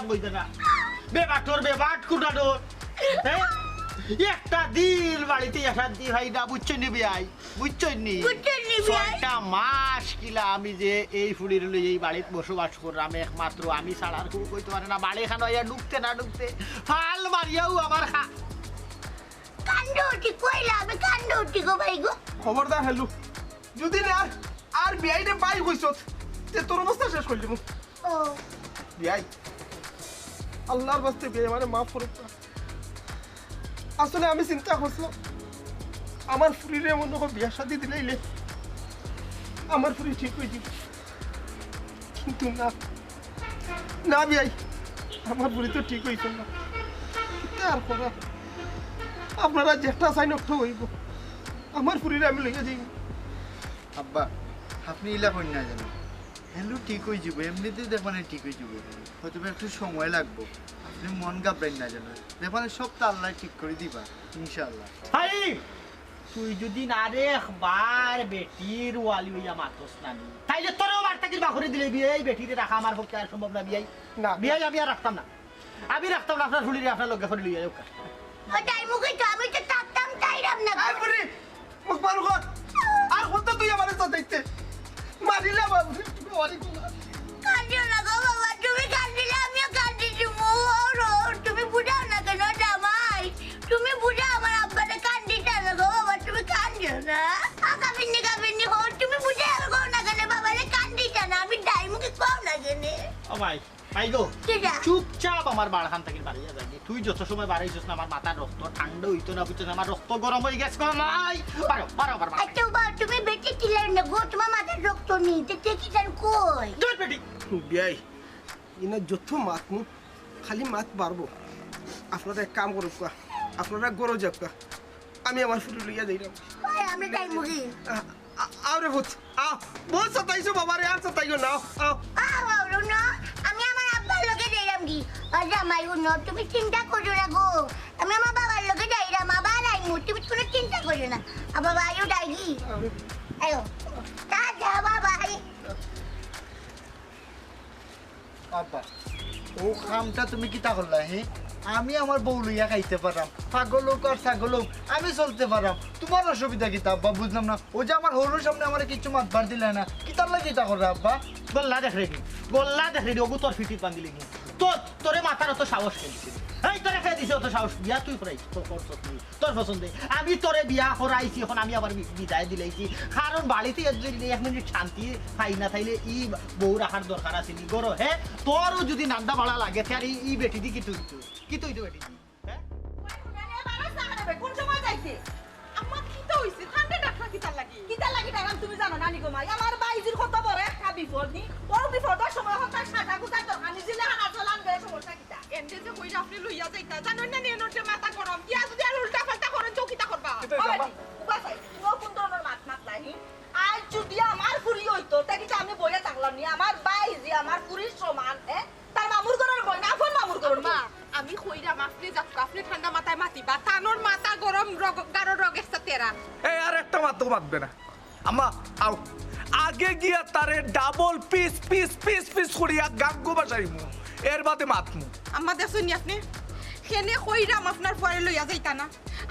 বইতে না বেবাটর বেবাট কুটাডোর হ্যাঁ একটা দিন বাড়িতে আসার দি ভাই না বুঝছনি বিয়াই বুঝছনি ছয়টা মাস কিলা আমি যে এই ফুড়ির লই এই বাড়িতে বসবাস করলাম একমাত্র আমি ছাড়া আর কেউ কইতে পারে না বাড়ি খানো ইয়া ঢুকতে না ঢুকতে ফাল মারিয়াও আমার কান্ডটি কইলা আমি কান্ডটি গো ভাই গো খবরদার হেলু যদি না আর বিয়াইনে পাই কইছত তে তোর অবস্থা শেষ করে দিব ও বিয়াই আল্লাহর বাস্তে বিয়াই মানে মাফ করো আসলে আমি চিন্তা করছিলাম আমার ফুরিরে মনে হয় বিয়া শাদি দিলাইলে আমার ফুরি ঠিক হয়ে যাবে কিন্তু না না বিয়াই আমার ফুরি তো ঠিক হইছে না আর করা আপনারা যেটা চাইন একটা হইব আমার ফুরিরে আমি লইয়া যাইব আব্বা আপনি ইলা কই না জানো হ্যালো ঠিক হয়ে যাবো এমনিতেই দেখবানে ঠিক হয়ে যাবো হয়তো একটু সময় লাগবো আপনি মন ঘাবড়াই না জানো দেখবানে সব তো আল্লাহ ঠিক করে দিবা ইনশাআল্লাহ ভাই তুই যদি না রে একবার বেটির ওয়ালি হইয়া মাতস না তাইলে তোরও বার্তাকির বাখরে দিলে বিয়াই বেটিরে রাখা আমার পক্ষে আর সম্ভব না বিয়াই না বিয়াই আমি আর রাখতাম না আমি রাখতাম না আপনার ফুলিরে আপনার লগে করে লইয়া যাও ওটাই মুখে তো আমি তো থাকতাম চাইরাম না আই ফুরি মুখ বারু কর আর কত তুই আমারে তো দেখতে মারিলা বাবু তুমি ওয়ালি কর কান্দিও না গো বাবা তুমি কান্দিলে আমিও কান্দিছি মোর তুমি বুঝাও না কেন জামাই তুমি বুঝাও আমার আব্বারে কান্দিটা না গো বাবা তুমি কান্দিও না কাবিনি হো তুমি বুঝাও গো না কেন বাবারে কান্দিটা না আমি ডাই মুখে কও না কেন ও ভাই ভাই গো কিটা? চুপচাপ আমার বাড়খান থেকে বাড়িয়া যাবি তুই যত সময় বাড়াইছিস না আমার মাথার রক্ত ঠান্ডা হইতো না বুঝছিস আমার রক্ত গরম হয়ে গেছে নাই পারো পারো পারো আচ্ছা বাবা তুমি বেঁচে ছিলেন না গো তোমার মাথার রক্ত নেই তো কি জান কই দুই পেটি বিয়াই ইনা যত মাত মু খালি মাত পারবো আপনারা এক কাম করুক আপনারা গরো যাক আমি আমার ফুরি লইয়া যাইলাম ভাই আমি ডাই মুখে আরে ভূত আও বল সতাইছো বাবারে আর সতাইও নাও আও আও না আমি আমার আব্বার লগে যাইলাম কি জামাই উনো তুমি চিন্তা করো না গো আমি আমার বাবার লগে যাইলাম আবার আইমু তুমি কোনো চিন্তা করো না বাবা আয়ো ডাইগি আয়ো টাটা বাবা আব্বা ও কামটা তুমি কিতা করলা হে আমি আমার বউ লইয়া খাইতে পারাম পাগল হোক আর ছাগল হোক আমি চলতে পারাম তোমার অসুবিধা কিতা আব্বা বুঝলাম না ও যে আমার হরুর সামনে আমার কিছু মাতবার দিলে না কিতার লাগে কিতা করে আব্বা গোল্লা দেখ রেডি ওগু তোর ফিটির বান্দিলি নি তোরে মাথার অত সাহস খেয়েছিল এই তোরে খেয়ে দিছে অত সাহস বিয়া তুই করাইছি তোর পছন্দে আমি তোরে বিয়া করাইছি এখন আমি আবার বিদায় দিলাইছি কারণ বাড়িতে যদি এক মিনিট শান্তি পাই না তাইলে ই বউ রাখার দরকার আছে নি গরো হ্যাঁ তোরও যদি নান্দা বাড়া লাগে তার ই বেটি দি কি তুই তো বেটি দি হ্যাঁ কোন সময় যাইতে আমার কিতা হইছে ঠান্ডা ডাকলা কিতা লাগি টাকাম তুমি জানো না নি গো মাই আমার বাইজির কত বড় একটা বিপদ নি ওর বিপদের সময় হঠাৎ সাদা গুজা তো আমি জিলে হানা চলান গয়ে সমস্যা কিতা এন্ডে যে কইরা আপনি লইয়া যাইতা জানো না নি এনতে মাথা গরম কি যদি আর উল্টা পাল্টা করেন চকিতা করবা উবাসাই ও কোন ধরনের মাত লাহি আজ যদি আমার পুরি হইতো তা কি আমি বইয়া থাকলাম নি আমার বাইজি আমার পুরির সমান তার মামুর ঘরের বই না ফোন মামুর ঘরের মা আমি কইরাম আপনি আপনি ঠান্ডা মাথায় মাতিবা তানোর মাথা গরম গারো রগের তেরা এই আর একটা মাত্র মাতবে না আমা আও আগে গিয়া তারে double piece piece piece piece করিয়া গাঙ্গু বাসাইমু এর বাদে মাতমু আম্মা দেখুন আপনি সেনে কইরাম আপনার ফুয়ারে লইয়া যাইতা না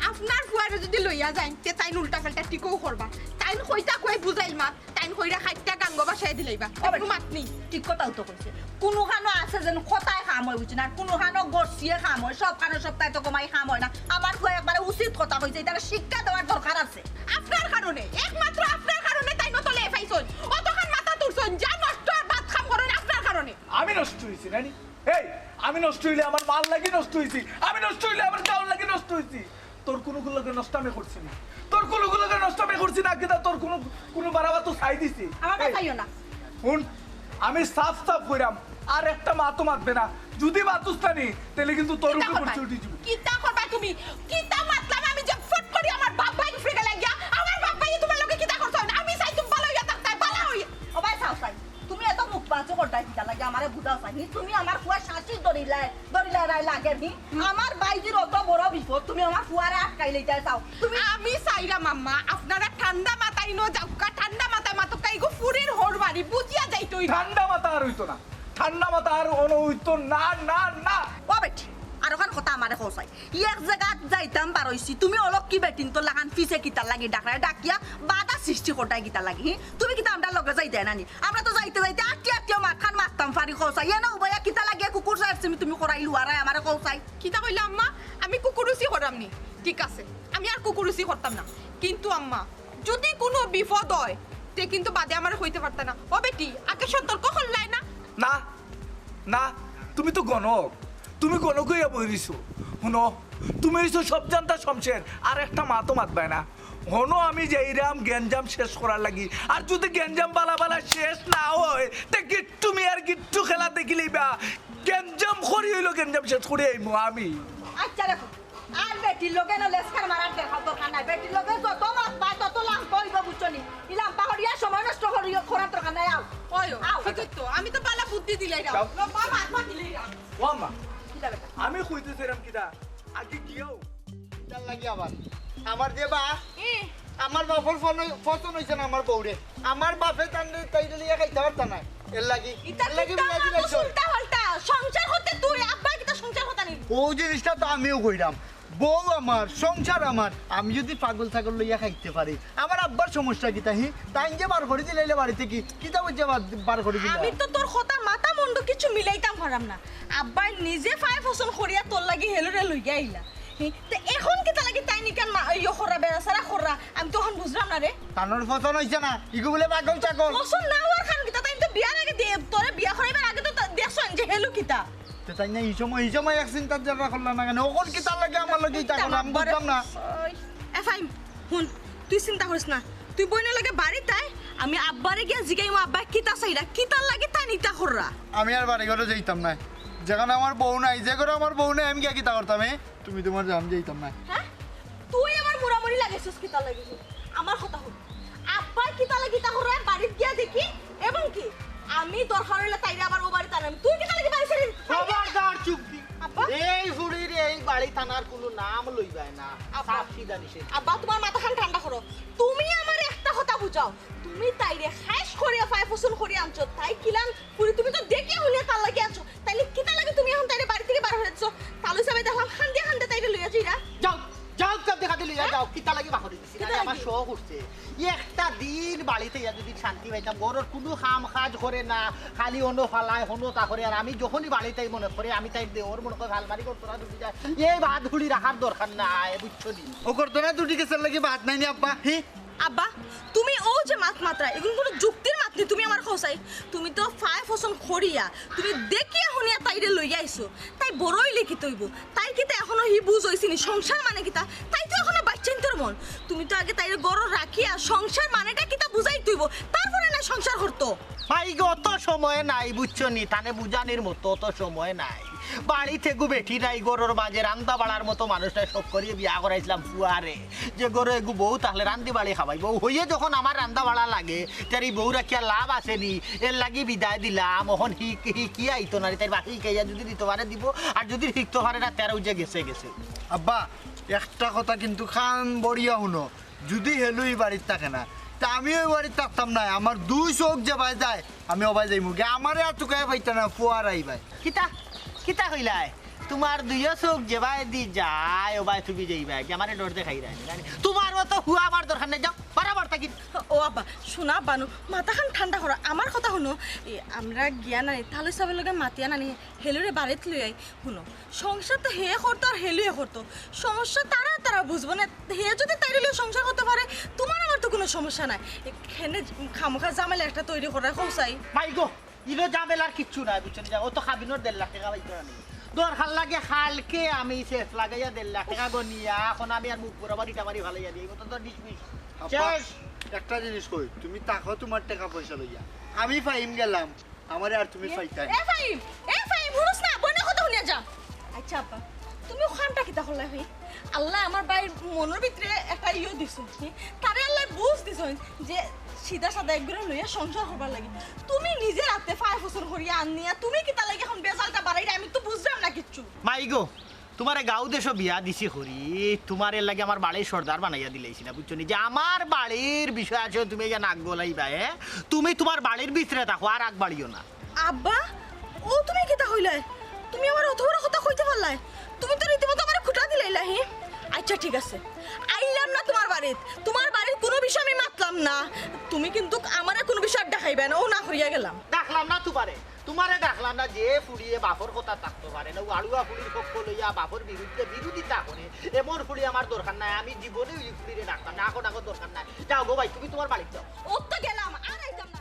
আপনার ফুয়ারে যদি লইয়া যাই তে তাইন উল্টা পাল্টা টিকও করবা তাইন কইতা কই বুঝাইল মা তাইন কইরা খাইটা গাঙ্গ বাসায় দিলাইবা একটু মাতনি ঠিক কথাও তো কইছে কোনো খানো আছে যেন কথায় খাম হয় বুঝছি না কোনো খানো গড়ছিয়ে খাম হয় সব খানো সপ্তাহে তো কমাই খাম হয় না আমার ফুয়া একবারে উচিত কথা কইছে এটা শিক্ষা দেওয়ার দরকার আছে আপনার কারণে একমাত্র আপনার কারণে তাই নতলে ফাইছন অতখান মাথা তুলছন যা নষ্ট আর ভাত খাম করেন আপনার কারণে আমি নষ্ট হইছি নানি এই আমি নষ্ট হইলে আমার মাল লাগি নষ্ট হইছি আমি নষ্ট হইলে আমার চাউল লাগি নষ্ট হইছি তোর কোনগুলোকে নষ্ট আমি করছি না তোর কোনগুলোকে নষ্ট আমি করছি না কিনা তোর কোনো বাড়াবা তো চাই দিছি আমার বাতাইও না শুন আমি সাফ কইরাম আর একটা মাতো মাতবে না যদি মাতুস্তানি তাহলে কিন্তু তোর উপর পড়ছে উঠি যাব কিতা করবা তুমি কিতা মাতলাম আমি যে ফট করি আমার বাপ ভাই ফ্রিকে লাগিয়া আমার বাপ ভাই তোমার লগে কিতা করছ আমি চাই তুমি ভালো হইয়া থাকতে ভালো হই ও ভাই সাউসাই তুমি এত মুখ বাঁচো করতাই দিতা লাগে আমারে বুঝাও চাই তুমি আমার ফুয়া শাশি দরিলাই রাই লাগে নি আমার বাইজির অত বড় বিপদ তুমি আমার ফুয়ারে আটকাই লইতে চাও তুমি আমি চাইরা মাম্মা আপনারা ঠান্ডা মাথায় নো যাওকা ঠান্ডা মাথায় মাতকাই গো ফুরির হোর বাড়ি বুঝিয়া যাইতই ঠান্ডা মাথা আর হইতো না ঠান্ডা মাথা আর অনুইতো না না না ও বেটি আর ওখান কথা আমারে কৌসাই এক জায়গাত যাইতাম পারইছি তুমি অলক কি বেটিন তো লাগান ফিসে কিতা লাগি ডাকরা ডাকিয়া বাধা সৃষ্টি করতাই কিতা লাগি তুমি কিতা আমরা লগে যাইতে নানি আমরা তো যাইতে যাইতে আটি আটি মাখান মারতাম ফারি কৌসাই এনা উবায়া কিতা লাগিয়া কুকুর চাইছি তুমি করাইলু আর আমারে কৌসাই কিতা কইলা আম্মা আমি কুকুরুচি করামনি ঠিক আছে আমি আর কুকুরুচি করতাম না কিন্তু আম্মা যদি কোনো বিপদ হয় তে কিন্তু বাদে আমার হইতে পারতা না ও বেটি আগে সতর্ক হল্লাই না না না তুমি তো গণক তুমি গণক হইয়া বইরিছো শুনো তুমি হইছো সব জানতা শমশের আর একটা মা তো মাতবায় না হনো আমি যাইরাম গেঞ্জাম শেষ করার লাগি আর যদি গেঞ্জাম বালা বালা শেষ না হয় তে তুমি আর গিট্টু খেলা দেখিলেইবা গেঞ্জাম করি হইলো গেঞ্জাম শেষ করে আইমু আমি আচ্ছা দেখো আর বেটির লগে না লেসকার মারার দেখা দরকার নাই বেটির লগে যত মাছ পায় তত লাভ কইব বুঝছনি ইলাম পাহড়িয়া সময় নষ্ট করিও খরার দরকার নাই আও ওই ঠিক তো আমি তো পালা বুদ্ধি দিলাই দাও বাবা হাত দিলাই দাও ও মা কিটা বেটা আমি কইতেছিলাম কিটা আগে গিয়েও কিতার লাগি আবার আমার যে বা আমার বাপর ফসন হইছে না আমার বউরে আমার বাপে তাইলে লিয়া খাইতে পারতা না এর লাগি ইতার লাগি উল্টা পাল্টা সংসার হতে তুই আব্বা কিটা সংসার হতা নি ও জিনিসটা তো আমিও কইরাম বউ আমার সংসার আমার আমি যদি পাগল ছাগল লইয়া খাইতে পারি আমার আব্বার সমস্যা কি তাই তাই যে বার করে দিলে বাড়িতে কি কিতা বুঝে বার করে দিলে আমি তো তোর কথা মাথা মুন্ড কিছু মিলাইতাম পারাম না আব্বা নিজে ফাই ফসল করিয়া তোর লাগি হেলুরে লইয়া আইলা তো এখন কিতা লাগি তাই নিকান ইয়ো খরা বেড়াসারা খরা আমি তখন বুঝলাম না রে কানোর ফসল হইছে না ইগু বলে পাগল ছাগল ফসল না হওয়ার খান কিতা তাই তো বিয়ার আগে তোরে বিয়া করাইবার আগে তো দেখছন যে হেলু কিতা তো তাই না এই সময় এক চিন্তার জায়গা করলাম না কেন ওখন কিতা লাগে আমার লাগে ইটা করলাম বুঝলাম না এফাইম হুন তুই চিন্তা করিস না তুই বইনে লাগে বাড়ি তাই আমি আব্বারে গিয়া জিগাইমু আব্বা কিতা চাইরা কিতা লাগে তাই নিতা খররা আমি আর বাড়ি ঘরে যাইতাম না যেখানে আমার বউ নাই যে করে আমার বউ নাই আমি কিতা করতাম তুমি তোমার জাম যাইতাম না হ্যাঁ তুই আমার মুরামুরি লাগাইছিস কিতা লাগিস আমার কথা হল আব্বার কিতা লাগি তা খররা বাড়িতে গিয়া দেখি এবং কি আমি দরকার হইলে তাইরে আবার ও বাড়ি তানাম তুই কিতা লাগি বাড়ি ছেড়ে খবরদার চুপি আব্বা এই ফুড়ির এই বাড়ি থানার কোনো নাম লইবাই না সাফ সিধা নিষেধ আব্বা তোমার মাথাখান ঠান্ডা করো তুমি আমার একটা কথা বুঝাও তুমি তাইরে খাইস করিয়া ফাই ফসল করিয়া আনছো তাই কিলাম পুরি তুমি তো দেখে হইলে তার লাগি আনছো তাইলে কিতা লাগে তুমি এখন তাইরে বাড়ি থেকে বার হয়েছো তালু সাবে দেখলাম খান্দে খান্দে তাইরে লইয়া যাইরা যাও যাও কাপ দেখা দিলে যাও কিতা লাগি বাকরি দিছি কিতা না আমার লাগি? শখ উঠছে একটা দিন বাড়িতে ইয়া যদি শান্তি পাইতাম ঘরের কোনো কাম কাজ করে না খালি অন্য ফালায় হনো তা করে আর আমি যখনই বাড়িতে মনে করে আমি তাই দেওর মনে করে ভালমারি করতো না দুটি যায় এই ভাত ঘুড়ি রাখার দরকার নাই বুঝছো নি ও করতো না দুটি কেসের লাগে ভাত নাই নি আব্বা আব্বা তুমি ও যে মাত মাত্রা এগুলো কোনো যুক্তির মাত নেই তুমি আমার খোসাই তুমি তো ফাই ফসল খড়িয়া তুমি দেখিয়া শুনিয়া তাইরে লইয়া আইছো তাই বড়ই লিখিত হইব তাই কিতা এখনো হি বুঝ হইছিনি সংসার মানে কিতা তাই তো এখনো বাচ্চাইন তোর মন তুমি তো আগে তাইরে গড় রাখিয়া সংসার মানেটা কিতা বুঝাই তুইব তারপরে না সংসার করতো ভাই গো অত সময় নাই বুঝছো নি তানে বুঝানির মতো অত সময় নাই বাড়ি থেকে বেঠি নাই গরুর মাঝে রান্দা বাড়ার মতো মানুষটা সব করিয়ে বিয়া করাইছিলাম ফুয়ারে যে গরু এগু বউ তাহলে রান্দি বাড়ি খাবাই বউ হইয়ে যখন আমার রান্দা বাড়া লাগে তার এই বউ রাখিয়া লাভ আসেনি এর লাগি বিদায় দিলাম ওখন কি আইতো না তাই বাকি কেয়া যদি দিতে পারে দিব আর যদি শিখতে পারে না তেরো যে গেছে গেছে আব্বা একটা কথা কিন্তু খান বড়িয়া শুনো যদি হেলুই বাড়ির থাকে না তা আমি ওই বাড়ির থাকতাম না আমার দুই চোখ যে বাই যায় আমি অবাই যাই মুখে আমারে আর চুকাই পাইতা না ফুয়ার আইবাই কিতা কিতা কইলাই তোমার দুইও চোখ যেবাই দি যায় ওবাই তুমি যাইবা কি আমারে ডর দেখাই রাখি তোমার মতো হুয়া আমার দরকার নেই যাও বরাবর থাকি ও আব্বা শোনা বানু মাথাখান ঠান্ডা করো আমার কথা শুনো আমরা গিয়া নানি তাহলে সবের লগে মাতিয়া নানি হেলুরে বাড়িতে লই আই শুনো সংসার তো হে করতো আর হেলুয়ে করতো সমস্যা তারা তারা বুঝবো না হে যদি তাইরে লই সংসার করতে পারে তোমার আমার তো কোনো সমস্যা নাই এখানে খামোখা জামেলা একটা তৈরি করা খোঁসাই মাই গো ইনো জামেলার কিচ্ছু নাই বুঝছেন যা ও তো খাবিনোর 1.5 লাখ টাকা পাইতো না দরকার লাগে খালকে আমি শেষ লাগাইয়া 1.5 লাখ টাকা গনিয়া এখন আমি আর মুখ বরাবর ইটা মারি ভালাইয়া দিই তো ডিসমিস শেষ একটা জিনিস কই তুমি তাকো তোমার টাকা পয়সা লইয়া আমি ফাইম গেলাম আমারে আর তুমি ফাইতাই এ ফাইম হুরুস না বনে কথা শুনিয়া যা আচ্ছা আব্বা তুমি ওখানটা কিতা হলা হই আল্লাহ আমার বাইর মনের ভিতরে একটা ইয়ে দিছো তারে আল্লাহ বুঝ দিছো যে সিধা সাদা একবারে লইয়া সংসার হবার লাগি তুমি নিজে রাতে ফাই ফসল করিয়া আনিয়া তুমি কিতা লাগি এখন বেজালটা বাড়াইরা আমি তো বুঝলাম না কিচ্ছু মাই গো তোমারে গাঁও দেশো বিয়া দিছি হরি তোমার এর লাগে আমার বাড়ির সর্দার বানাইয়া দিলেছি না বুঝছো নি যে আমার বাড়ির বিষয় আছে তুমি যে নাক গলাইবা তুমি তোমার বাড়ির ভিতরে থাকো আর আগ বাড়িও না আব্বা ও তুমি কিতা হইলে তুমি আমার অত বড় কথা কইতে পারলাই তুমি তো রীতিমতো আমার খুঁটা দিলাইলা হি আচ্ছা ঠিক আছে আইলাম না তোমার বাড়ির কোনো বিষয় আমি মাতলাম না তুমি কিন্তু আমারে কোনো বিষয় দেখাইবে না ও না করিয়া গেলাম ডাকলাম না তোমারে ডাকলাম না যে ফুড়িয়ে বাপর কথা থাকতে পারে না আলুয়া ফুড়ির পক্ষ লইয়া বাপর বিরুদ্ধে বিরোধিতা করে এমন ফুড়ি আমার দরকার নাই আমি জীবনে ওই ফুড়িরে ডাকতাম না এখন দরকার নাই যাও গো ভাই তুমি তোমার বাড়ি যাও ও তো গেলাম আর আইতাম না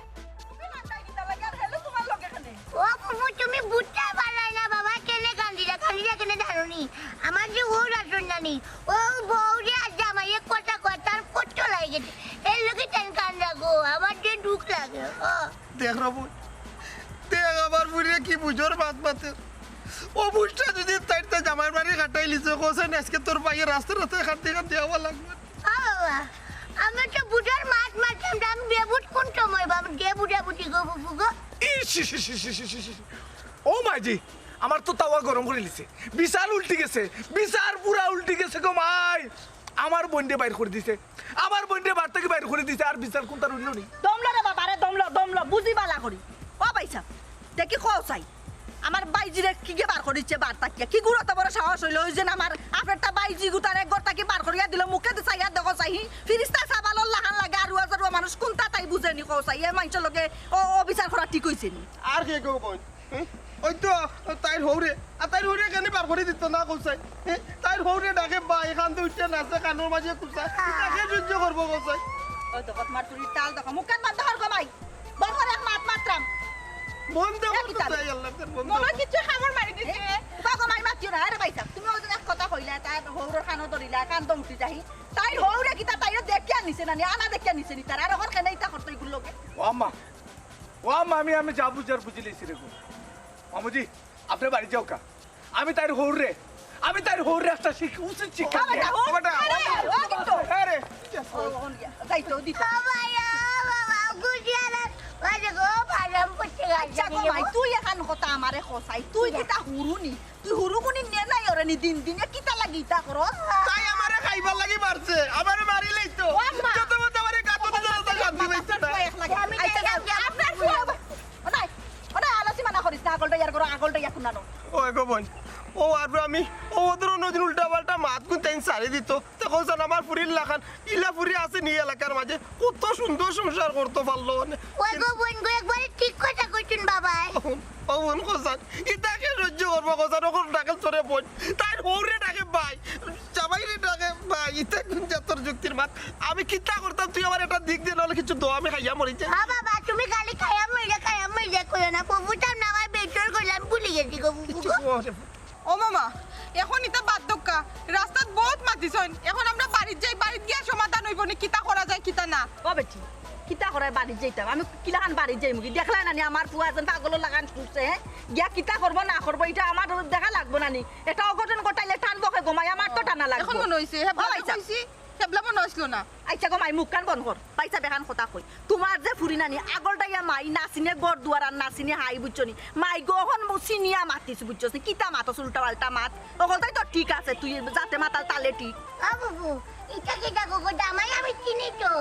তুমি মাথায় কিতা লাগে আর হেলো তোমার লগে এখানে ও ফুফু তুমি বুঝতে পারলাই না বাবা কেনে কান্দিরা কেনে ধারণি আমার যে ও রাজন জানি ও বউরে আজ জামাই এক কথা কথার কষ্ট লাগে গেছে এই লোকে টেন কান্দা গো আমার যে দুঃখ লাগে ও দেখ রবু দেখ আমার বুড়িয়ে কি বুঝোর বাত বাতে ও বুঝটা যদি তাইতে জামাই বাড়ি কাটাই লিছে কোসেন আজকে তোর পায়ে রাস্তা খাতে দেওয়া লাগবে বাবা আমি তো বুঝার মাছ মারতাম আমি বেবুট কোন সময় বাবা গে বুঝা বুঝি গো ফুফু গো ও মাজি আমার তো তাওয়া গরম করে লিছে বিশাল উল্টি গেছে বিশাল পুরা উল্টি গেছে গো মাই আমার বন্ডে বাইর করে দিছে আমার বন্ডে বার থেকে বাইর করে দিছে আর বিশাল কোনটা উঠলো নি দমলা রে বাবা রে দমলা বুঝি বালা করি ও বাইসা দেখি কও চাই আমার বাইজিরে কি গে বার করিছে বারটা কি গুড়াতে বড় সাহস হইলো ওই যে আমার আপনারটা বাইজি গুতারে গরটা কি বার করিয়া দিল মুখে দি চাইয়া দেখো চাই ফিরিস্তা সাবালর লাহান লাগে আর হাজার মানুষ কোনটা তাই বুঝেনি কও চাই এ মানুষের লগে ও বিচার করা ঠিক হইছে নি আর কে গো বোন ওই তো তাইর হৌরে আর তাইর হৌরে কেন বার করে দিত না কোসাই তাইর হৌরে ডাকে বা এখান থেকে উঠে নাচে কানোর মাঝে কুসাই তাকে সহ্য করবো কোসাই ওই তো কত মার তুই তাল দেখো মুখে বন্ধ কর গো ভাই বন্ধ করে এক মাত মাত্রাম বন্ধ করতে চাই আল্লাহ তোর বন্ধ মনে কিছু খাবার মারি দিছে বাবা মাই মাতিও না আরে বাইসা তুমি ওই এক কথা কইলা তাই হৌরের কানো ধরিলা কান তো উঠি যাই তাই হৌরে কিতা তাইও দেখিয়া নিছে না আনা দেখিয়া নিছে নি তার আর ওর কেন ইতা করতে এগুলো লোকে ও আম্মা আমি যা বুঝার বুঝি লিছি রে গো মামুজি আপনি বাড়ি যাও কা আমি তার হৌরে একটা উচিত শিক্ষা দিই বাবাটা আরে যাই তো দিত বাবা বাবা গুজিয়ারা বাজে গো ভালাম পড়তে আচ্ছা গো গাছ ভাই তুই এখন কথা আমারে খসাই তুই কিতা হুরুনি তুই হুরুকুনি নে নাই ওরে নি দিনে কিতা লাগি তা করো তাই আমারে খাইবার লাগি মারছে আমারে মারিলেই তো যত মত আমারে কাটো দিতে শান্তি পাইছে না আমি আপনার ফুয়া ওনা আলাসি মানা করিস না আগলটা ইয়ার করো আগলটা ইয়া কুনানো ও গো বোন ও আর আমি ও ওদের নদীর উল্টা পাল্টা মাত কোন তাই সারি দিত তখন আমার ফুরির লাখান ইলা ফুরি আছে নি এলাকার মাঝে কত সুন্দর সংসার করতে পারলো ওই গো বোন গো একবার ঠিক কথা কইছেন বাবা ও বোন কোসান ইতাকে সহ্য করবো কোসান ওখন ডাকে চরে বোন তার হৌরে ডাকে ভাই জামাইরে ডাকে ভাই ইতা কোন জাতর যুক্তির মাত আমি কিতা করতাম তুই আমার একটা দিক দিয়ে নাহলে কিছু দো আমি খাইয়া মরিছে হ্যাঁ বাবা তুমি গালি খাইয়া মইরা কইও না প্রভুটার নামে বেটর করলাম ভুলে গেছি গো ও মামা এখন ইতা বাদ দক্কা রাস্তাত বহুত মাতিছন এখন আমরা বাড়িত যাই বাড়িত গিয়া সমাধান হইব নি কিতা করা যায় কিতা না ও বেটি কিতা করে বাড়ি যাইতাম আমি কিলাখান বাড়ি যাই মুখি দেখলাই না নি আমার ফুয়া যেন পাগল লাগান ছুটছে গিয়া কিতা করবো না করবো এটা আমার দেখা লাগবো না নি এটা অঘটন ঘটাইলে টানবো কে গোমাই আমার তো টানা লাগবে এখন মনে হইছে হেবলা মনে হইছিল না আচ্ছা গো মাই মুখ কান বন্ধ কর পাইছা বেখান কথা কই তোমার যে ফুরি নানি আগলটাইয়া মাই নাচিনে গড় দুয়ার আর নাচিনে হাই বুঝছনি মাই গহন চিনিয়া মাতিস বুঝছনি কিতা মাতস উল্টা পাল্টা মাত অকলটাই তো ঠিক আছে তুই যাতে মাতাল তালে ঠিক বাবু এটা কিটা গো জামাই আমি চিনি তো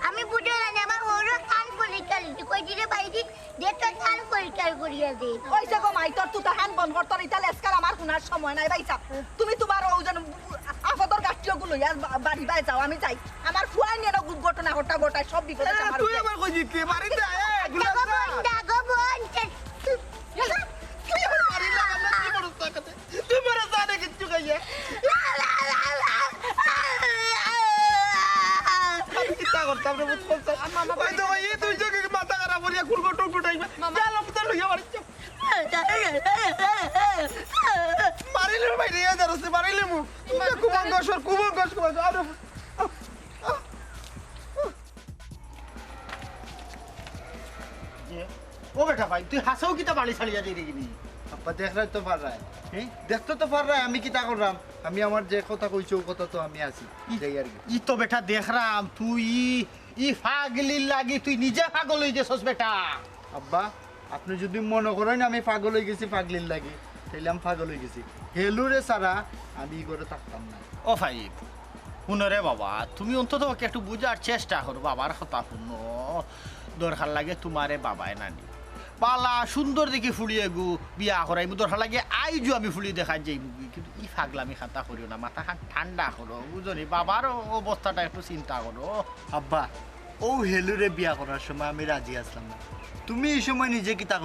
আমি বুঝে না আমার ওর কান পরিষ্কার কই দিলে বাইদি দেখতে কান পরিষ্কার করিয়া দে ওইসে গো মাই তোর তুই হান বন্ধ কর তোর ইতালে আজকাল আমার শোনার সময় নাই বাইসা তুমি তোমার ওজন আফদর গাছটিও গুলো বাড়ি বাই যাও আমি যাই আমার ফুয়াই নিয়ে ঘটনা ঘটা সব বিপদ আমার তুই আমার কই জিতলি বাড়িতে দাগো বোন তুই আমার বাড়ি লাগালে কি করছ তাকাতে তুই মরে জানে কিচ্ছু খাইয়া কিতা করতাম রে বুঝ করছ ওই তো এই তুই যে মাথা খারাপ করিয়া কুরগো টক টুটাইবা চালো তো লইয়া বাড়িতে মারিলে বাইরে যাচ্ছে মারিলে মু কুমঙ্গস আরে ও বেটা ভাই তুই হাসাও কিতা বাড়ি ছাড়িয়া দিয়ে দিবি আব্বা দেখলে তো পার রায় দেখতে তো পার রায় আমি কিতা করলাম আমি আমার যে কথা কইছি ও কথা তো আমি আছি যাই আর কি ই তো বেটা দেখরাম তুই ই ফাগলির লাগি তুই নিজে পাগল হয়ে গেছস বেটা আব্বা আপনি যদি মনে করেন আমি পাগল হয়ে গেছি পাগলির লাগে তাইলে আমি পাগল হয়ে গেছি হেলুরে সারা আমি করে থাকতাম না ও ভাই শুনরে বাবা তুমি অন্তত ওকে একটু বুঝার চেষ্টা করো বাবার কথা শুনো দরকার লাগে তোমারে বাবায় নানি পালা সুন্দর দেখি ফুলিয়ে গু বিয়া করাই তোর লাগে আইজু আমি ফুলি দেখা যাই কিন্তু ই ফাগলামি খাতা করিও না মাথা খান ঠান্ডা করো বুঝনি বাবার অবস্থাটা একটু চিন্তা করো। আব্বা ও হেলুরে বিয়া করার সময় আমি রাজি আসলাম না, তুমি এই সময় নিজে কিতা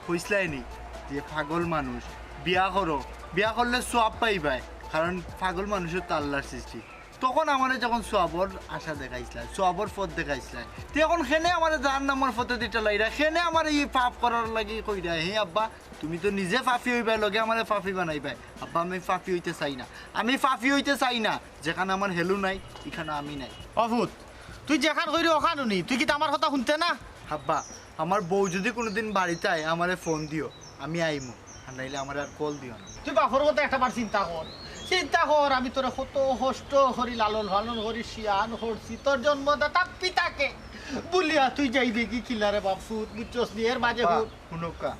কইসলাই নি যে পাগল মানুষ বিয়া করো, বিয়া করলে সোয়াব পাইবাই, কারণ পাগল মানুষের তো আল্লাহর সৃষ্টি। তখন আমার যখন সোয়াবর আশা দেখাইছিলাম, সোয়াবর পথ দেখাইছিলাম, তো এখন খেনে আমার যার নামার পথে দিতে লাইরা খেনে আমার এই পাপ করার লাগি কইরা। হে আব্বা তুমি তো নিজে ফাফি হইবাই, লগে আমার ফাফি বানাইবাই। আব্বা আমি ফাফি হইতে চাই না, আমি ফাফি হইতে চাই না। যেখানে আমার হেলু নাই এখানে আমি নাই। অভূত তুই যেখান কইরি ওখানো নি, তুই কি আমার কথা শুনতে না? আব্বা আমার বউ যদি কোনোদিন বাড়িতে আয় আমারে ফোন দিও, আমি আইমু, আর নাইলে আমার আর কল দিও না। তুই বাপর কথা একটা বার চিন্তা কর, চিন্তা কর আমি তোর কত কষ্ট করি লালন পালন করি শিয়ান করছি, তোর জন্মদাতা পিতাকে বলিয়া তুই যাই দেখি কিলারে বাপসুত বুঝছস নি এর মাঝে হুনকা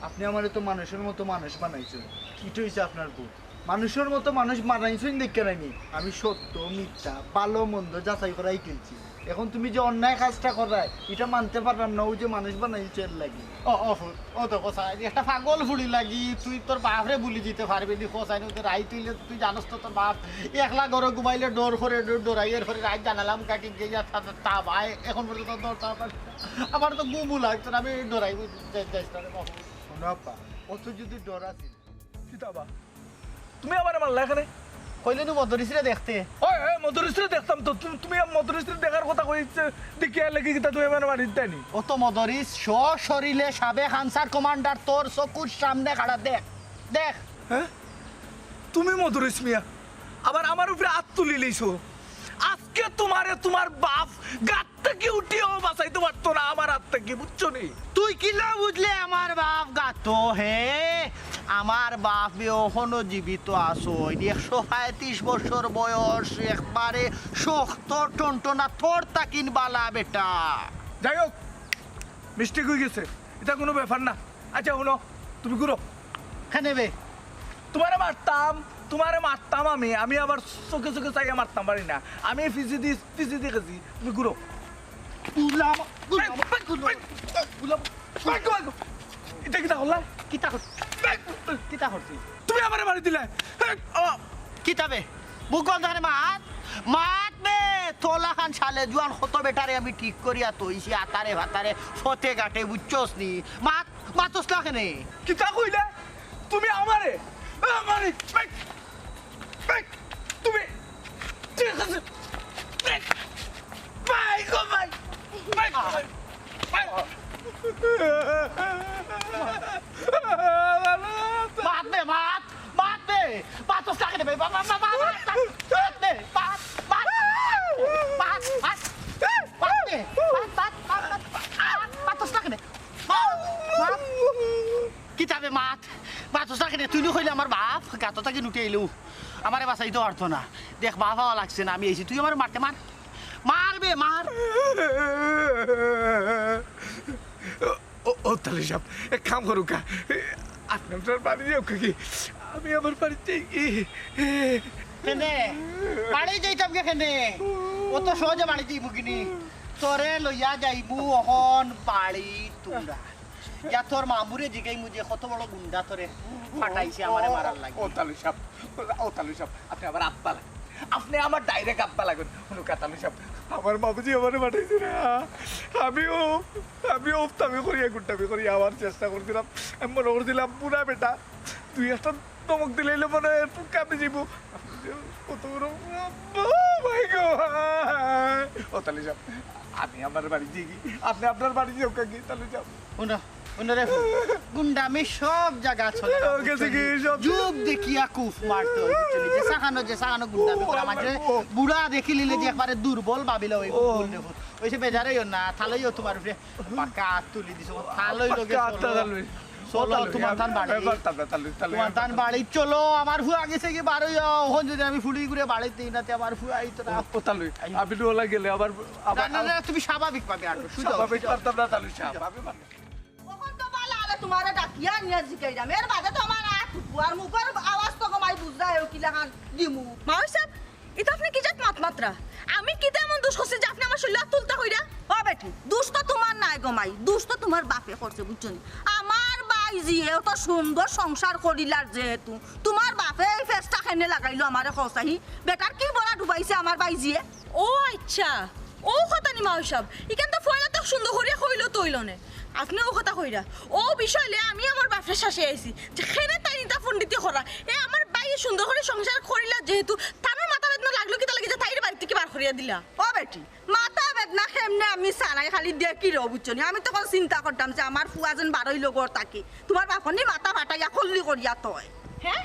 আপনি আমারে তো মানুষের মতো মানুষ বানাইছেন, কি হইছে আপনার বউ মানুষের মতো মানুষ বানাইছেন দেখে নাইনি। আমি সত্য মিথ্যা ভালো মন্দ যাচাই করাই কিনছি। এখন তুমি যে অন্যায় কাজটা করায় এটা মানতে পারলাম না, ওই যে মানুষ বানাইছে এর লাগি। ও তো কথা একটা পাগল ফুড়ি লাগি তুই তোর বাপরে বলি দিতে পারবি নি কোসাই নি রাই তুইলে তুই জানস তো তোর বাপ একলা ঘরে ঘুমাইলে ডোর করে ডোরাই এর পরে রাত জানালাম কাকি গিয়ে তা ভাই এখন পর্যন্ত তোর আমার তো গুমু লাগতো না, আমি ডোরাই শোনাপা অত যদি ডর আছে কিতাবা তুমি আমার মারলা এখানে কইলে নু মদরিসরে দেখতে ওই মধুরিশ্রী দেখতাম তো, তুমি মধুরিশ্রী দেখার কথা কইছে দেখিয়া লাগি কিতা তুমি আমার বাড়িতে দেনি। ও তো মদরিস সশরীরে সাবেক আনসার কমান্ডার তোর চকুর সামনে খাড়া দেখ দেখ। হ্যাঁ তুমি মধুরিস মিয়া আবার আমার উপরে হাত তুলি লইছো। আজকে তোমার বাপ গাত থেকে উঠিও বাঁচাইতে পারতো না আমার হাত থেকে, বুঝছো নি? তুই কিলা বুঝলে আমার বাপ গাতো হে? আমার বাপ এখনো জীবিত আছো, 135 বছর বয়স, একবারে শক্ত টনটনা তোর তাকিন বালা বেটা। যাই হোক মিস্টেক হয়ে গেছে, এটা কোনো ব্যাপার না। আচ্ছা শুনো তুমি ঘুরো নেবে তোমারে মারতাম আমি আবার চোখে চোখে চাইয়া মারতাম পারি না, আমি ফিজি দিয়ে গেছি। তুমি ঘুরো এটা কিতা করলা? কিতা করছি তুমি আমার মারি দিলে কিতাবে বুক বন্ধ করে মাত মাত বে তোলা খান সালে জুয়ান কত বেটারে আমি ঠিক করিয়া তৈছি আতারে ভাতারে ফতে গাটে বুঝছস নি মাত মাতস লাখনে কিতা কইলে তুমি আমারে তুমি ঠিক আছে বাই গো বাই মাত বে মাতস লাখনে বে কিতাবে মাত মাতস লাখনে তুই কইলে আমার বাপ গাতো তাকে নুটে এলু আমারে বাঁচাইতে পারতো না। দেখ বাপ হওয়া লাগছে না, আমি এসেছি তুই আমার মারতে মারবে মার। ও তাহলে সব এক কাম করুকা আপনার বাড়ি যাও কি আমি আমার বাড়িতে কেনে বাড়ি যাইতাম কে কেনে ও তো সহজে বাড়ি যাইব কিনি তোরে লইয়া যাইবু অহন বাড়ি তোরা ইয়া তোর মামুরে জিগাই মুজে কত বড় গুন্ডা তোরে ফাটাইছে আমারে মারার লাগি। ও তালু সাহেব আপনি আমার আব্বা লাগেন, আপনি আমার ডাইরেক্ট আব্বা লাগেন। হুনুকা তালু সাহেব আমার বাবুজি আমারে পাঠাইছে না, আমিও আমি করিয়া গুন্ডামি করিয়া আমার চেষ্টা করছিলাম, আমি মনে করছিলাম পুরা বেটা তুই একটা ধমক দিলে মনে হয় কামে যাইব। কত বড় ও তালু সাহেব আমি আমার বাড়ি যাই, আপনি আপনার বাড়ি যাও কাকি তালু সাহেব। গুন্ডামি সব জায়গা চলে যুগ দেখিয়া কুফ মারতে যে সাখানো গুন্ডামি করা মাঝে বুড়া দেখি লিলে যে একবারে দুর্বল ভাবিলে ওই ওইসে বেজারে না থালইও তোমার উপরে পাকা তুলি দিছ থালই লগে চলো তোমার তান বাড়ি চলো আমার ফুয়া গেছে কি বারো ওখান যদি আমি ফুলি ঘুরে বাড়িতে নাতে আমার ফুয়া আইতো না আপনি ওলা গেলে আবার তুমি স্বাভাবিক পাবে আর স্বাভাবিক পারতাম না তালু সাহেব তোমার ডাকিয়া নিয়ে জিকাইলাম এর বাদে তো আমার আর মুখের আওয়াজ তো কমাই বুঝায় কিলা খান দিমু মাওই সাহেব এটা আপনি কি জাত মাত মাত্রা আমি কি তেমন দোষ করছি যে আপনি আমার শরীর তুলতা কইরা ও বেটি দোষ তো তোমার নাই গো মাই দোষ তো তোমার বাপে করছে বুঝছো নি? আমার বাইজিয়ে তো সুন্দর সংসার করিলার যেহেতু তোমার বাপে এই ফেসটা খেনে লাগাইলো আমারে খসাহি বেটার কি বলা ডুবাইছে আমার বাইজিয়ে ও আচ্ছা ও কথা নি মাও সব ইখান তো ফয়লা তো সুন্দর করিয়া কইলো তইলনে আপনি ও কথা কইরা ও বিষয়লে আমি আমার বাপের শাসে আইছি যে খেনে তাই নিতা পণ্ডিতি করা এ আমার বাই সুন্দর করে সংসার করিলা যেহেতু তার মাথা বেদনা লাগলো কি তা লাগি যে তাইরে বাড়ি থেকে বার করিয়া দিলা ও বেটি মাথা বেদনা খেমনে আমি সানাই খালি দেখি রো বুঝছো নি? আমি তখন চিন্তা করতাম যে আমার ফুয়া যেন বারোই লগর তাকে তোমার বাপনি মাথা ফাটাইয়া খল্লি করিয়া তয় হ্যাঁ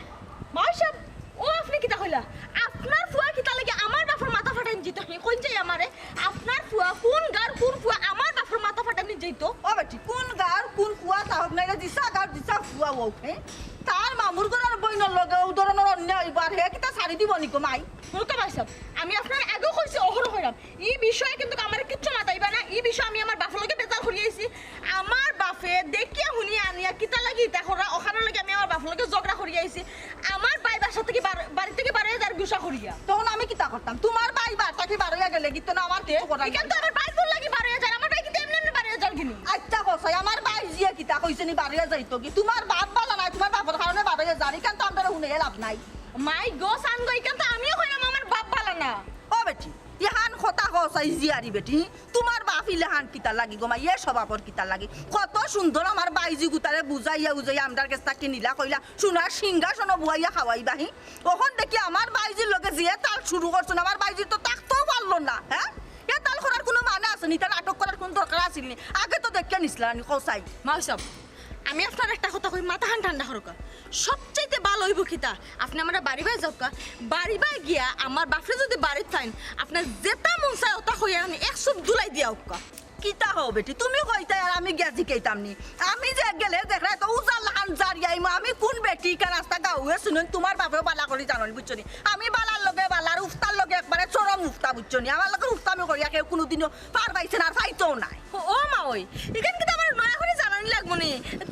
মাও সব ও আপনি কিতা কইলা আপনার ফুয়া কিতা লাগি আমার বাপের মাথা ফাটাইন জিতো হে কইন যাই আমারে আপনার ফুয়া কোন গার কোন ফুয়া আমার বাপের মাথা ফাটাইন যাইতো ও বেটি কোন গার কোন কুয়া তাহক নাই দিছা গার দিছা ফুয়া ও হে তার মামুর ঘরের বইনের লগে ও ধরনের অন্য এবার হে কিতা সারি দিব নিকো মাই বলতে পারছাম আমি আপনার আগেও কইছি অহর হইলাম এই বিষয়ে কিন্তু আমার কিচ্ছু মাথাইবা না এই বিষয়ে আমি আমার বাপের লগে বেজাল করিয়েছি আমার বাপে দেখিয়া শুনিয়া আনিয়া কিতা লাগি ইতা করা ওখানে লাগে আমি আমার বাপের লগে ঝগড়া করিয়াছি আমার বাই বাসা থেকে বাড়ি থেকে বাড়ি যার গুসা করিয়া তখন আমি কিতা করতাম তোমার বাই বাটাকে বারোয়া গেলে গিত না আমার কিছু করা এখান তো আমার বাই ফুল লাগি বাড়ি যার আমার বাই কিন্তু এমনি এমনি বাড়ি যার কিনি আচ্ছা কসাই আমার বাই জিয়ে কিতা কইছে নি বারোয়া যাইতো কি তোমার বাপ বালা নাই তোমার বাপের কারণে বারোয়া জানি কেন তো আমরা শুনে লাভ নাই মাই গো সান গো এখান তো আমিও কইলাম আমার বাপ ভালো না ও বেটি ইহান কথা কসাই জিয়ারি বেটি তোমার বাপ ইলেহান কিতা লাগি গো মা ইয়ে স্বভাবর কিতা লাগি কত সুন্দর আমার বাইজি গুতারে বুঝাইয়া বুঝাইয়া আমদার কাছে কিনিলা কইলা সোনার সিংহাসন বুয়াইয়া খাওয়াইবাহি তখন দেখি আমার বাইজির লগে জিয়ে তাল শুরু করছো না আমার বাইজি তো থাকতেও পারলো না হ্যাঁ এ তাল করার কোনো মানে আছে নি তার নাটক করার কোনো দরকার আছিল নি আগে তো দেখিয়া নিছিলা নি কসাই মাউসব আমি আপনার একটা কথা কই মাথা হান ঠান্ডা করুকা সবচাইতে ভালো হইব কিতা আপনি আমরা বাড়ি বাই যাওকা বাড়ি বাই গিয়া আমার বাপরে যদি বাড়ি থাইন আপনার যেটা মন চায় ওটা হইয়া আমি এক সুপ দুলাই দিয়া উকা কিতা হও বেটি তুমি কইতা আর আমি গেছি কেইতাম নি আমি যে গেলে দেখরা তো উজাল লান জারিয়াই আমি কোন বেটি কা রাস্তা গাউয়ে শুনুন তোমার বাপেও বালা করি জাননি বুঝছনি আমি বালার লগে বালার উফতার লগে একবারে চরম উফতা বুঝছনি আমার লগে উফতামি করিয়া কেউ কোনোদিনও পার পাইছে না আর পাইতেও নাই ও মা ওই এখান কিন্তু আমার নয়া করে জানানি লাগবো নি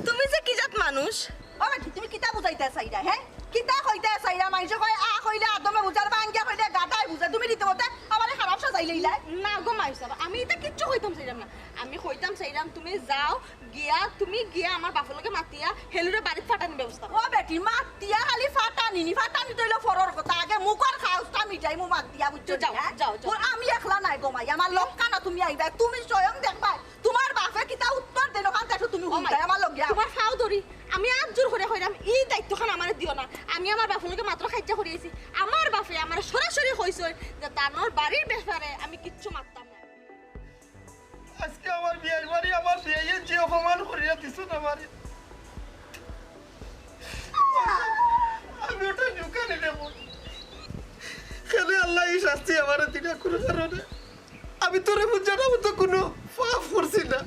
তুমি যে কি জাত মানুষ ও বেটি তুমি কিতা বুঝাইতে চাইরা হ্যাঁ কিতা কইতে চাইরা মাইছে কই আ কইলে আদমে বুঝার বাঙ্গিয়া কইলে গাদাই বুঝা তুমি দিতে মতে আমারে খারাপ সাজাইলে ইলাই না গো মাইসাব আমি এটা কিচ্ছু কইতাম চাইরাম না আমি কইতাম চাইরাম তুমি যাও গিয়া তুমি গিয়া আমার বাপের লগে মাতিয়া হেলুরে বাড়িত ফাটানি ব্যবস্থা ও বেটি মাতিয়া খালি ফাটানি তইলো ফরর কথা আগে মুখর খাওস্তা মিটাই মু মাতিয়া বুঝছো যাও, হ্যাঁ? যাও, যাও। ওর আমি একলা নাই গো মাই আমার লোক কানা তুমি আইবা তুমি স্বয়ং দেখবা তোমার বাপে কিতা উত্তর দেন ওখান থেকে তুমি হুঁদাই আমার লগে তোমার ফাও ধরি আমি আজ জোর করে কইরাম এই দায়িত্বখান আমারে দিও না আমি আমার বাপের লগে মাত্র খাইজা করিয়েছি আমার বাপে আমার সরাসরি কইছে যে তানোর বাড়ির ব্যাপারে আমি কিচ্ছু মারতাম না আজকে আমার বিয়ের বাড়ি আমার বিয়ে যে অপমান করিয়া দিছ না আমারে আমি ওটা ঢুকানি দেব খেলে আল্লাহ এই শাস্তি আমার দিনে কোনো কারণে আমি তোরে বুঝানো তো কোনো পাপ করছি না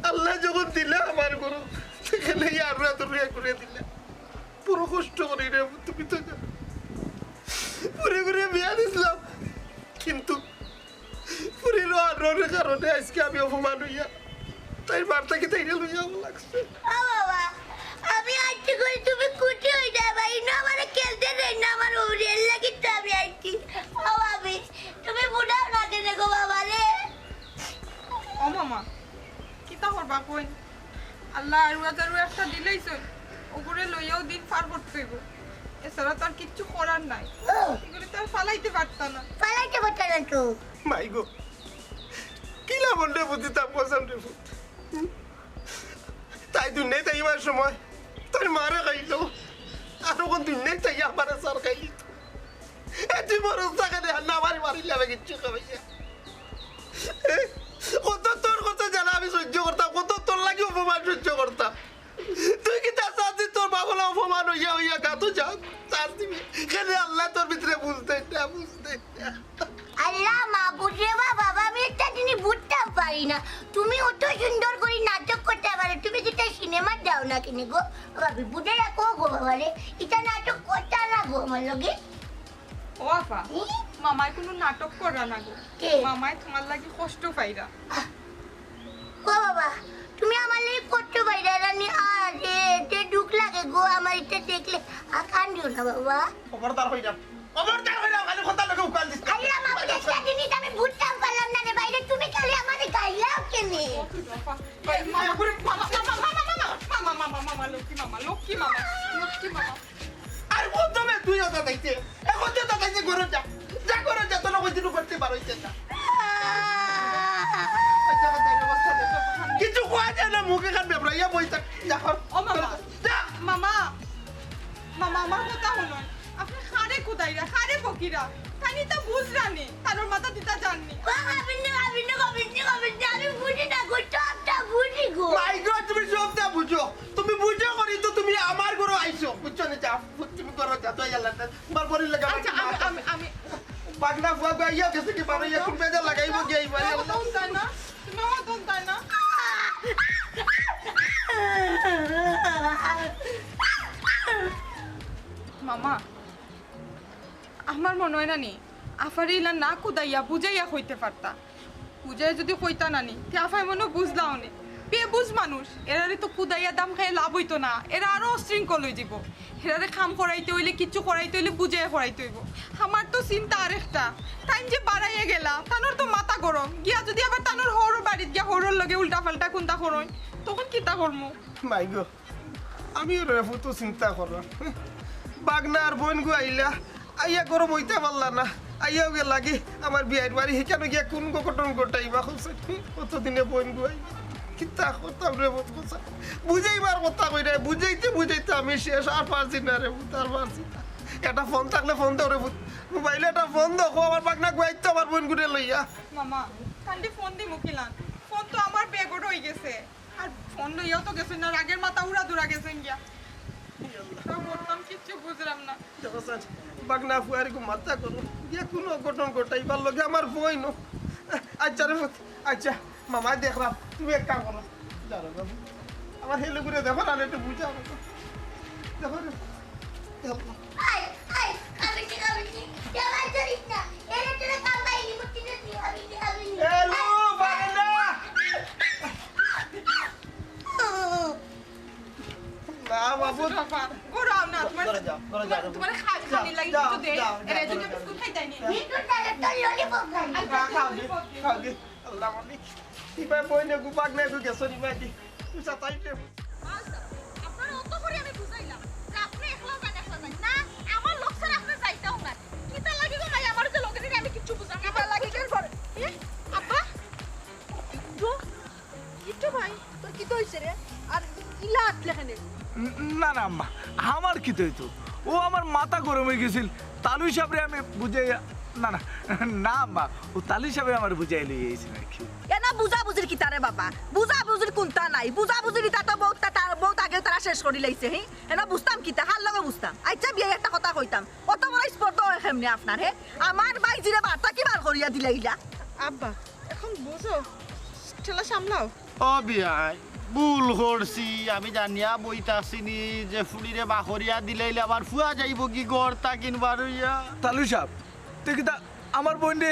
আল্লাহ যখন দিলে আমার গরু সেখানে আরো এত রুয়া করে দিলে পুরো কষ্ট করি রে তুমি তো পুরে ঘুরে বিয়া দিছিলাম কিন্তু পুরীর আরোর কারণে আজকে আমি অপমান হইয়া তাই বার্তাকে তাইরে লইয়া লাগছে ও বাবা আমি আইছি কই তুমি কুটি হই যাবাই না আমারে খেলতে দেই না আমার ওরেল লাগি তো আমি আইছি ও ভাবি তুমি বুড়াও না কেন গো বাবা রে ও মামা কিতা করবা কই আল্লাহ আর ওয়াদারু একটা দিলেইছ ওগুরে লইয়াও দিন পার করতে হইব এছাড়া তো আর কিচ্ছু করার নাই এগুলো তো আর ফালাইতে পারতা না পালাইতে পারতা না তো মাই গো কিলা বললে বুঝিতাম কসম রে ফুট তাই দুনিয়ায় তাইবার সময় তোর মারে খাইলো আর কোন দুনিয়ায় তাই আমার সার খাইলি তুই বড় জায়গায় না মারি মারিলে আমি কিচ্ছু খাবাইয়া কত তোর কথা জানা আমি সহ্য করতাম কত তোর লাগে অপমান সহ্য করতাম তুই কি তার সাথে তোর বাবলা অপমান হইয়া হইয়া গাতো যাও চার দিবি খেলে আল্লাহ তোর ভিতরে বুঝতে না বুঝতে আল্লাহ মাবুদ রে বাবা আমি একটা জিনিস বুঝতে পারি না তুমি অত সুন্দর করে নাটক করতে পারো তুমি কিটা সিনেমা দাও না কিনে গো ভাবি বুঝে রাখো গো বাবা রে এটা নাটক করতে না গো আমার লগে ও আপা মামাই কোনো নাটক করা না গো কে? মামাই তোমার লাগি কষ্ট পাইরা ও বাবা তুমি আমার লাগি করতে পারি রানি আরে তে দুঃখ লাগে গো আমার এটা দেখলে কান্দিও না বাবা খবরদার হই যা খবরদার হইলা খালি কথা লগে উকাল দিস আল্লাহ মামু একটা জিনিস আমি বুঝতাম পারলাম না রে বাইরে তুমি খালি আমারে গাইলাও কেনে আর প্রথমে তুই ওটা দেখতে এখন তো দাদাইছে ঘরে যা যা ঘরে যা তোর কইতে করতে পারইছে না আচ্ছা কথা ব্যবস্থা দে কিছু কোয়া যায় না মুখে খান বেবরাইয়া বই থাক যা কর ও মামা যা মামা মামা আমার কথা হলো আপনি খারে কুদাইরা খারে ফকিরা তানি তো বুঝরানি তার মাথা দিতা জাননি আমি বুঝি না গো সবটা বুঝি গো মাই গড তুমি সবটা বুঝো তুমি বুঝো করি তো তুমি আমার ঘরে আইছো বুঝছো না যা তুমি ঘরে যা তো আল্লাহ তোমার পরে লাগা আচ্ছা আমি পাগনা ফুয়া গাইয়া গেছে কি বারো এখন বেজা লাগাইবো কি আইবা তুমি তাই না তুমি আমার দন তাই না মামা আমার মনে হয় নানি আফারি ইলা না কুদাইয়া বুঝাইয়া কইতে পারতা বুঝাই যদি কইতা নানি তে আফাই মনে বুঝলাও নি বেবুঝ মানুষ এরারে তো কুদাইয়া দাম খাই লাভ হইতো না এরা আরো অশৃঙ্খল হয়ে যাব এরারে খাম করাইতে হইলে কিচ্ছু করাইতে হইলে বুঝাইয়া করাইতে হইব আমার তো চিন্তা আরেকটা টাইম যে বাড়াইয়া গেলা তানোর তো মাথা গরম গিয়া যদি আবার তানোর হর বাড়িত গিয়া হরর লগে উল্টা পাল্টা কোনটা করই তখন কিতা করমু মাই গো আমি রেফু তো চিন্তা করলাম বাগনা আর বোন গো আইলা আইয়া গরম হইতে পারলা না আইয়া গে লাগি আমার বিয়ের বাড়ি হিকানো গিয়া কোন গো কটন গোটাইবা খুঁজছে কতদিনে বোন গো আইবা কিতা করতাম রে বুঝা বুঝাইবার কথা কই রে বুঝাইতে আমি শেষ আর পারছি না রে তার পারছি না একটা ফোন থাকলে ফোন দাও রে মোবাইলে একটা ফোন দেখো আমার বাগনা গুয়াইতে আমার বোন গুড়ে লইয়া মামা কান্দি ফোন দি মুকিলান ফোন তো আমার বেগড় হয়ে গেছে আর ফোন লইয়াও তো গেছে না রাগের মাথা উড়া দুরা গেছেন গিয়া বলতাম কিচ্ছু বুঝলাম না বাগনা ফুয়ারি কো মাথা করো গিয়া কোনো ঘটন ঘটাইবার লগে আমার বই নো আচ্ছা রে আচ্ছা মামা দেখলাম তুমি এক কাম করো জানো বাবু আমার হেলে করে দেখো না একটু বুঝাও দেখো রে আই আমি ঠিক যাওয়াই করিস না এরে তোরা কাম বাইলি মুটিনে দি আমি হ্যালো বাগনা না বাবু ওরাও না তোমার ঘরে যাও তোমার খানি লাগি কিছু দে এরে যদি বিস্কুট খাইতাই নি কিন্তু তাহলে তো ললিপপ খাই খাও গে আল্লাহ মালিক ইবা বইনে গু বাগনা গু গেছো নি মাটি তুই সাতাইতে আপনার অত করে আমি বুঝাইলাম যে আপনি একলা যাই না আমার লোক স্যার আপনি যাইতাও না কিতা লাগি গো ভাই আমার যে লোকে দিকে আমি কিচ্ছু বুঝাম না কিতা লাগি কেন করে আব্বা ইটো ভাই তোর কি হইছে রে আর ইলা আটলে কেন না না আম্মা আমার কি তো ও আমার মাথা গরম হয়ে গেছিল তালু হিসাবে আমি বুঝে না না না আম্মা ও তালু হিসাবে আমার বুঝাই লই আইছিল আর কি এনা বুঝা বুঝির কি তারে বাবা বুঝা বুঝির কোনটা নাই বুঝা বুঝির তা তো বহুত আগে তারা শেষ করি লাইছে হে এনা বুঝতাম কি তা হার লগে বুঝতাম আচ্ছা বিয়ে একটা কথা কইতাম অত বড় স্পর্ধ কেমনে আপনার হে আমার বাইজিরে বার্তা কি বার করিয়া দিলাইলা আব্বা এখন বুঝো ঠেলা সামলাও ও বিয়াই ভুল করছি আমি জানিয়া বইতাছিনি যে ফুলিরে বাখরিয়া দিলেইলে আবার ফুয়া যাইব কি গড় তা কিনবার হইয়া তালু সাহেব তুই কিতা আমার বোন রে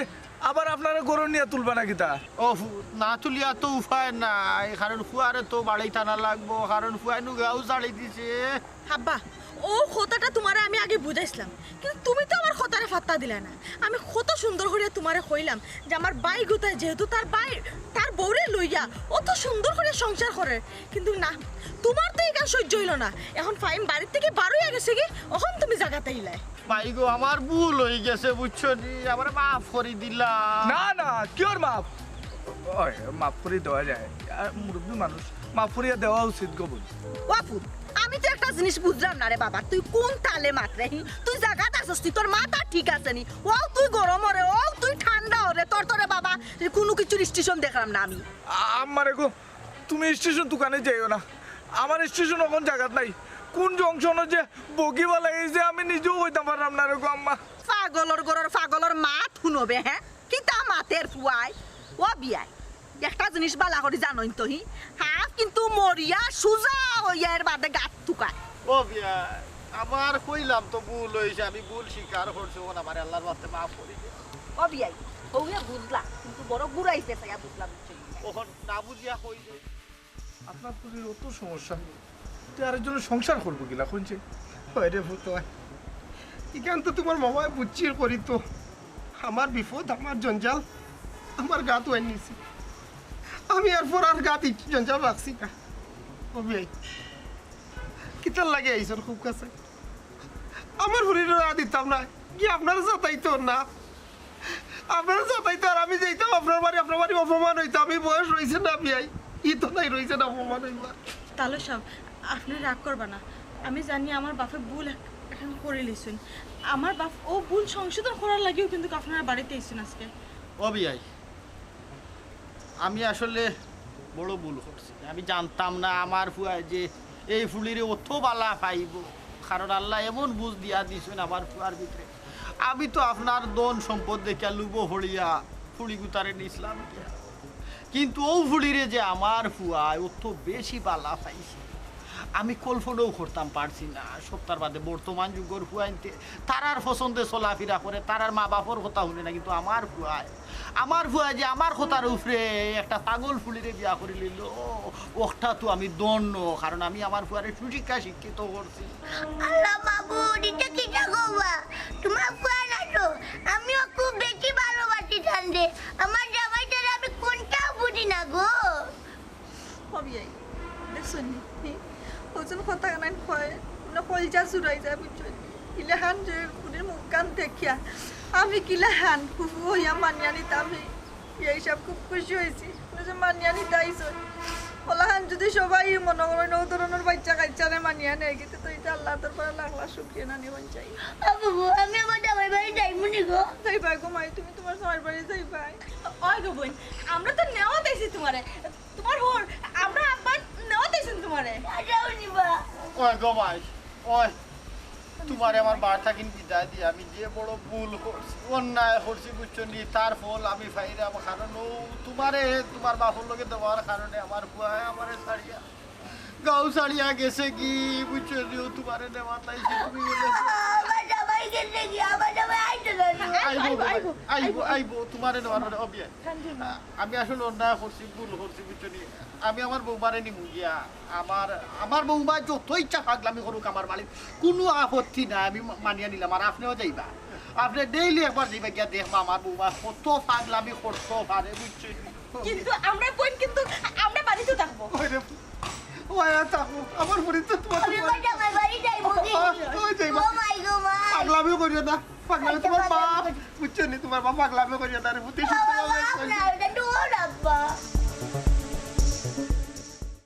আবার আপনারা গরম নিয়ে তুলবা না কিতা ও না তুলিয়া তো উপায় নাই কারণ ফুয়ারে তো বাড়াই টানা লাগবো কারণ ফুয়াই নু গাও চাড়াই দিছে হাব্বা ও কথাটা তোমারে আমি আগে বুঝাইছিলাম কিন্তু তুমি তো আমার কথারে ফাত্তা দিলা না আমি কত সুন্দর করে তোমারে কইলাম যে আমার বাই গোতায় যেহেতু তার বউরে লইয়া অত সুন্দর করে সংসার করে কিন্তু না তোমার তো এটা সহ্য হইল না এখন ফাইম বাড়ির থেকে বার হইয়া গেছে কি এখন তুমি জায়গাতে ইলাই ভাই গো আমার ভুল হয়ে গেছে বুঝছো নি আমার মাফ করে দিলা না না কি ওর মাপ ওই মাপ করে দেওয়া যায় আর মুরব্বী মানুষ মাপ করিয়া দেওয়া উচিত গো বল বাপু আমি তো একটা জিনিস বুঝলাম না রে বাবা তুই কোন তালে মাত্রে তুই জায়গাতে আসছিস তুই তোর মাথা ঠিক আছে নি ও তুই গরম রে ও তুই ঠান্ডা রে তোরে বাবা কোনো কিছুর স্টেশন দেখলাম না আমি আমারে গো তুমি স্টেশন দোকানে যাইও না আমার স্টেশন এখন জায়গা নাই কোন জংশনে যে বগিওয়ালা এই যে আমি নিজেও হইতে পারলাম না রে গো আম্মা পাগলর মাত শুনবে হ্যাঁ কিতা মাতের ফুয়াই ও বিয়াই একটা জিনিস বালা করে জানোই তো হাফ কিন্তু মরিয়া সুজা হইয়া এর বাদে গাত থুকায় ও বিয়াই আমার কইলাম তো ভুল হয়েছে আমি ভুল স্বীকার করছি ওখানে আমার আল্লাহর বাস্তে মাফ করে দে ও বিয়াই ওইয়া বুঝলা কিন্তু বড় ঘুরাইছে তাই বুঝলাম ওখান না বুঝিয়া কই দে আপনার পুরীর অত সমস্যা তুই আরেকজনের সংসার করবো কিলা শুনছে রে ভূত এখান তো তোমার মামায় বুঝছি করি তো আমার বিপদ আমার জঞ্জাল আমার গা তো আনিছি আমি এরপর আর গা জঞ্জাল রাখছি না অবিয়াই কিতার লাগে আইসর খুব কাছে আমার শরীরে দিতাম না কি আপনারা যাতাইতো না আপনারা যাতাইতো আর আমি যাইতাম আপনার বাড়ি অপমান হইতো আমি বয়স রয়েছে না বিয়াই ই তো নাই রয়েছে না অপমান হইবার তাহলে সব আপনি রাগ করবা না আমি জানি আমার বাপে ভুল এখন করে লিছুন আমার বাপ ও ভুল সংশোধন করার লাগেও কিন্তু আপনারা বাড়িতে এসেছেন আজকে অবিয়াই আমি আসলে বড় ভুল করছি আমি জানতাম না আমার ফুয়ায় যে এই ফুলিরে অত বালা পাইব কারণ আল্লাহ এমন বুঝ দিয়া দিছেন আমার ফুয়ার ভিতরে আমি তো আপনার দন সম্পদ দেখিয়া লুব হলিয়া ফুলি গুতারে নিছিলাম কিন্তু ও ফুলিরে যে আমার ফুয়ায় অত বেশি বালা পাইছে আমি কল্পনাও করতাম পারছি না সপ্তাহ বাদে বর্তমান যুগের ফুয়াইতে তারার পছন্দে চলাফেরা করে তারার মা বাপর কথা শুনে না কিন্তু আমার ফুয়ায় যে আমার কথার উপরে একটা পাগল ফুলিরে বিয়া করে নিল ওটা তো আমি দন্য কারণ আমি আমার ফুয়ারে সুশিক্ষা শিক্ষিত করছি আল্লাহ মাবুদ এটা কিটা গোবা তোমার ফুয়া না তো আমিও খুব বেশি ভালোবাসি ঠান্ডে আমার জামাইটারে আমি কোনটাও বুঝি না গো হবিয়াই দেখুন ওজন কথা নাই কয় না কলজা চুরাই যায় বুঝছেন কিলাহান যে পুনের মুখ কান দেখিয়া আমি কিলাহান ফুফু হইয়া মানিয়া নিতাম এইসব খুব খুশি হয়েছি যে মানিয়া নিতে আইসন ওলাহান যদি সবাই মনে করে নৌ ধরনের বাচ্চা কাচ্চারে মানিয়া নেয় কিন্তু তো এটা আল্লাহ তোর পরে লাখ লাখ শুক্রিয়া না নিবন চাই বাবু আমি আমার জামাই বাড়ি যাইবো নি গো যাই ভাই গো মাই তুমি তোমার জামাই বাড়ি যাই ভাই ওই গো বোন আমরা তো নেওয়া দিয়েছি তোমারে তোমার হোর আমরা আব্বা নেওয়া দিয়েছেন তোমারে যাও নিবা ওই গমাই ওই তোমার আমার বার্তা কিন বিদায় দিয়ে আমি যে বড় ভুল করছি অন্যায় করছি বুঝছো নি তার ফল আমি ফাইরাম কারণ ও তোমার বাপর লোকে দেওয়ার কারণে আমার বুয়ায় আমারে ছাড়িয়া গাও ছাড়িয়া গেছে কি বুঝছো নি ও তোমারে দেওয়া তাইছে তুমি গেলে আমার জামাই গেছে কি আমার জামাই আইতো না আইবো তোমারে নেওয়ার অবিয়া আমি আসলে অন্যায় করছি ভুল করছি বুঝছো নি আমি আমার বৌমারে নিমু গিয়া আমার বৌমা যত ইচ্ছা পাগলামি করুক আমার মালিক কোনো আপত্তি নাই আমি মানিয়া নিলাম আর আপনিও যাইবা আপনি ডেইলি একবার যাইবা গিয়া দেখবা আমার বৌমা কত পাগলামি করতে পারে বুঝছেন কিন্তু আমরা বোন কিন্তু আমরা বাড়িতে থাকবো আমার ফরিদ তো তোমার আমি আমার জামাই বাড়ি যাইবো কি ও মাই গো মাই পাগলামি করিও না পাগলামি তোমার বাপ বুঝছো নি তোমার বাপ পাগলামি করিও না রে বুদ্ধি বাবা আপনার এটা ডোর আব্বা